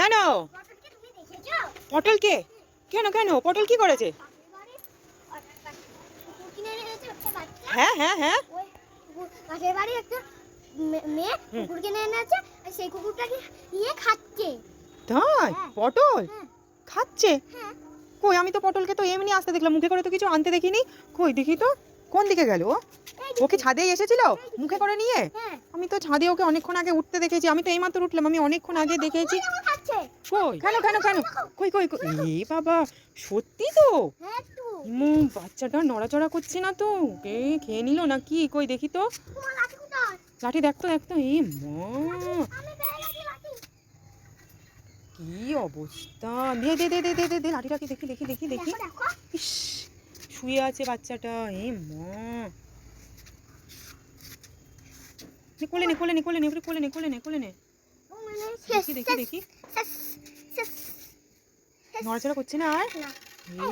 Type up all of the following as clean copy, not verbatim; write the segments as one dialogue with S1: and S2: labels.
S1: কেন? পটল কে? কেন কেন পটল কি করেছে? হ্যাঁ হ্যাঁ হ্যাঁ
S2: পাশের বাড়ি একটা মেয়ে কুকুর কিনে এনেছে, সেই কুকুরটাকে নিয়ে খাচ্ছে।
S1: তাই? পটল খাচ্ছে? কই আমি তো পটলকে তো এমনি আসতে দেখলাম, মুখে করে তো কিছু আনতে দেখিনি। কই দেখি তো, কোন দিকে গেল? ওকে ছাদেই এসেছিল মুখে করে নিয়ে? আমি তো ছাদে ওকে অনেকক্ষণ আগে উঠতে দেখেছি। আমি তো এইমাত্র উঠলাম, আমি অনেকক্ষণ আগে দেখেছি। কই কেন কেন কেন? কই কই কই? এ বাবা, সত্যি তো? বাচ্চাটা নড়াচড়া করছে না তো? কে খেয়ে নিল নাকি? কই দেখি তো। লাঠি দেখতো দেখতো। এ মা, কি অবস্থা! দে দে দে দে দে দে দে লাঠিটাকে দেখি দেখি দেখি দেখি। ইস, শুয়ে আছে বাচ্চাটা। এ মা, কোলে নে কোলে নে কোলে নে কোলে নে কোলে নে কোলে নে। দেখি দেখি দেখি, নড়াচড়া করছে না আর?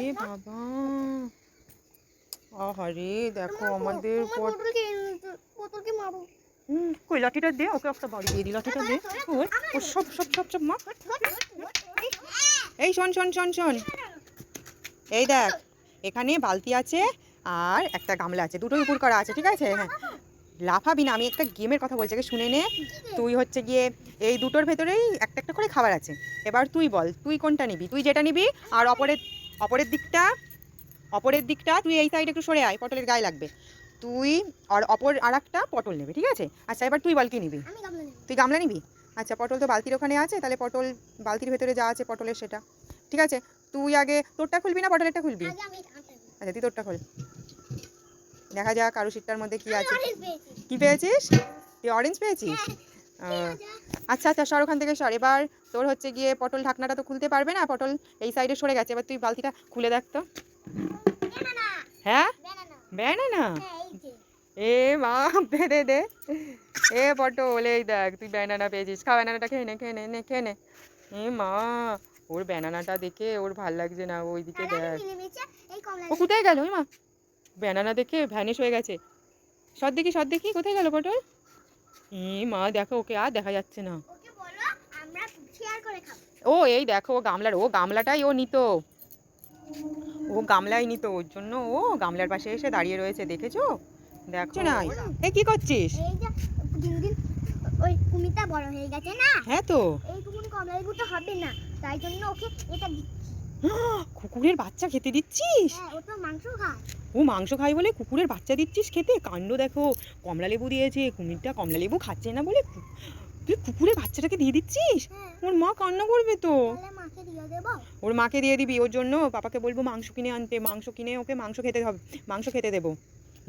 S1: এ বাবা, আহারে দেখো আমাদের কই লাঠিটা দে, ওকে একটা বাড়ি দিয়ে দি, লাঠিটা দে। ও সব সব সব সব মা। এই শোন শোন শোন শোন, এই দেখ, এখানে বালতি আছে আর একটা গামলা আছে, দুটোই উপর করা আছে, ঠিক আছে? হ্যাঁ, লাফাবি না, আমি একটা গেমের কথা বলছি, আগে শুনে নে। তুই হচ্ছে গিয়ে এই দুটোর ভেতরেই একটা একটা করে খাবার আছে। এবার তুই বল তুই কোনটা নিবি, তুই যেটা নিবি। আর অপরের দিকটা তুই এই সাইডে একটু সরে আয়, পটলের গায়ে লাগবে। তুই আর একটা পটল নেবে, ঠিক আছে? আচ্ছা এবার তুই বল কি নিবি? তুই গামলা নিবি? আচ্ছা, পটল তো বালতির ওখানে আছে, তাহলে পটল বালতির ভেতরে যা আছে পটলের সেটা, ঠিক আছে? তুই আগে তোরটা খুলবি না পটলেরটা খুলবি? আচ্ছা তুই তোরটা খোল, দেখা যাক আরো শীটটার মধ্যে কি আছে। কি পেয়েছিস? তুই অরেঞ্জ পেয়েছিস? আচ্ছা আচ্ছা, সর ওখান থেকে সর। এবার তোর হচ্ছে গিয়ে পটল ঢাকনাটা তো খুলতে পারবে না, পটল এই সাইডে সরে গেছে। এবার তুই বালতিটা খুলে দেখ তো। হ্যাঁ, ব্যানানা? এ মা, দে দে। এ পটল, এই দেখ তুই ব্যানানা পেয়েছিস, খা ব্যানানাটা, খেয়ে নে খেয়ে নে খেয়ে নে। এ মা, ওর ব্যানানাটা দেখে ওর ভাল লাগছে না, ওইদিকে দেখ। ও কোথায় গেল? ওই মা, ব্যানানা দেখে ভ্যানিশ হয়ে গেছে। সর দেখি কোথায় গেল পটল? এ মা দেখো, ওকে আর দেখা যাচ্ছে না। ও এই দেখো, ও গামলাটাই ও নিত, ও গামলাই নিত, ওর জন্য ও গামলার পাশে এসে দাঁড়িয়ে রয়েছে, দেখেছো? দেখছো না? এই কি করছিস?
S2: ওই কুমিরটা বড় হয়ে গেছে না?
S1: হ্যাঁ তো,
S2: এই কুমির কমলা লেবুটা হবে না, তাই জন্য ওকে এটা
S1: কুকুরের বাচ্চা খেতে দিচ্ছিস?
S2: হ্যাঁ, ও তো মাংস খায়।
S1: ও মাংস খায় বলে কুকুরের বাচ্চা দিচ্ছিস খেতে? কাণ্ড দেখো, কমলা লেবু দিয়েছে, কুমিরটা কমলা লেবু খাচ্ছে না বলে তুই কুকুরের বাচ্চাটাকে দিয়ে দিচ্ছিস? ওর মা কান্না করবে তো। ওর মাকে দিয়ে দিবি, ওর জন্য পাপাকে বলবো মাংস কিনে আনতে, মাংস কিনে ওকে মাংস খেতে হবে, মাংস খেতে দেবো।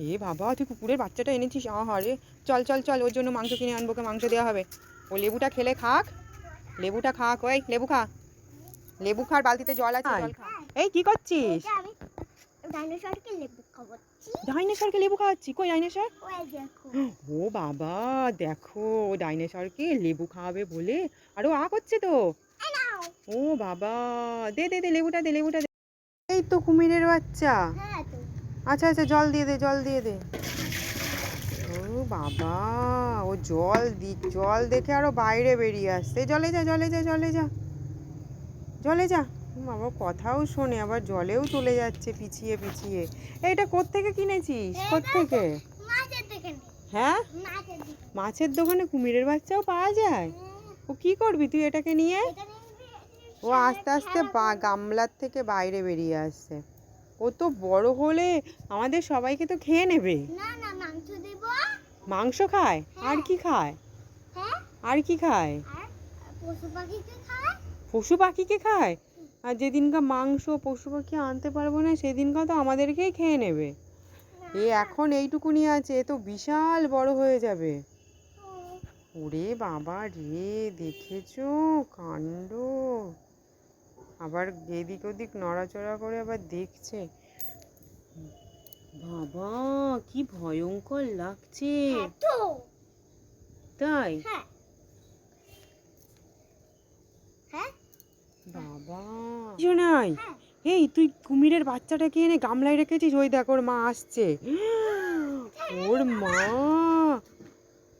S1: এ বাবা, তুই কুকুরের বাচ্চাটা এনেছিস? আহারে, চল চল চল, ওর জন্য মাংস কিনে আনবো, ওকে মাংস দেওয়া হবে। ও লেবুটা খেলে খাক, লেবুটা খাক। ওই লেবু খা, লেবু খার, বালতিতে জল আছে, জল খা। এই কি করছিস?
S2: ডাইনোসরকে লেবু খাওয়াচ্ছি।
S1: ডাইনোসরকে লেবু খাওয়াচ্ছি? কই ডাইনোসর?
S2: ওই দেখো।
S1: ও বাবা, দেখো ডাইনোসরকে লেবু খাওয়াবে বলে আরো করছে তো। ও বাবা, দে দে দে লেবুটা দে, লেবুটা দে। এই তো কুমিরের বাচ্চা। আচ্ছা আচ্ছা, জল দিয়ে দে, জল দিয়ে দে। ও বাবা, ও জল দেখে আরো বাইরে বেরিয়ে আসছে। জলে যা জলে যা জলে যা জলে যা। বাবা কথাও শোনে, আবার জলেও চলে যাচ্ছে পিছিয়ে পিছিয়ে। এইটা কোত্থেকে কিনেছিস? কোত্থেকে? হ্যাঁ, মাছের দোকানে কুমিরের বাচ্চাও পাওয়া যায়? ও কি করবি তুই এটাকে নিয়ে? ও আস্তে আস্তে গামলার থেকে বাইরে বেরিয়ে আসছে। ও তো বড় হলে আমাদের সবাইকে তো খেয়ে নেবে। মাংস খায়? আর কি খায়? আর কি খায়? পশু পাখিকে খায়? আর যেদিনকার মাংস পশু পাখি আনতে পারবো না, সেদিনকার তো আমাদেরকেই খেয়ে নেবে। এ এখন এইটুকুনি আছে, এ তো বিশাল বড় হয়ে যাবে। ওরে বাবা রে, দেখেছো কাণ্ড! আবার এদিক ওদিক নড়াচড়া করে আবার দেখছে। বাবা, কি ভয়ঙ্কর লাগছে। তাই? বাবা শোনাই, এই তুই কুমিরের বাচ্চাটাকে এনে গামলায় রেখেছিস? ওই দেখ ওর মা আসছে। ওর মা,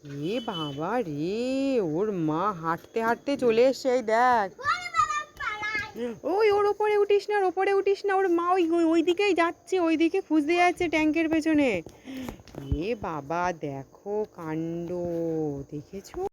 S1: এ বাবা রে, ওর মা হাঁটতে হাঁটতে চলে এসছে, এই দেখ। ওই ওর ওপরে উঠিস না, ওর ওপরে উঠিস না, ওর মা ওই ওই দিকেই যাচ্ছে, ওই দিকে খুঁজতে যাচ্ছে ট্যাঙ্কের পেছনে। এ বাবা দেখো কাণ্ড, দেখেছো?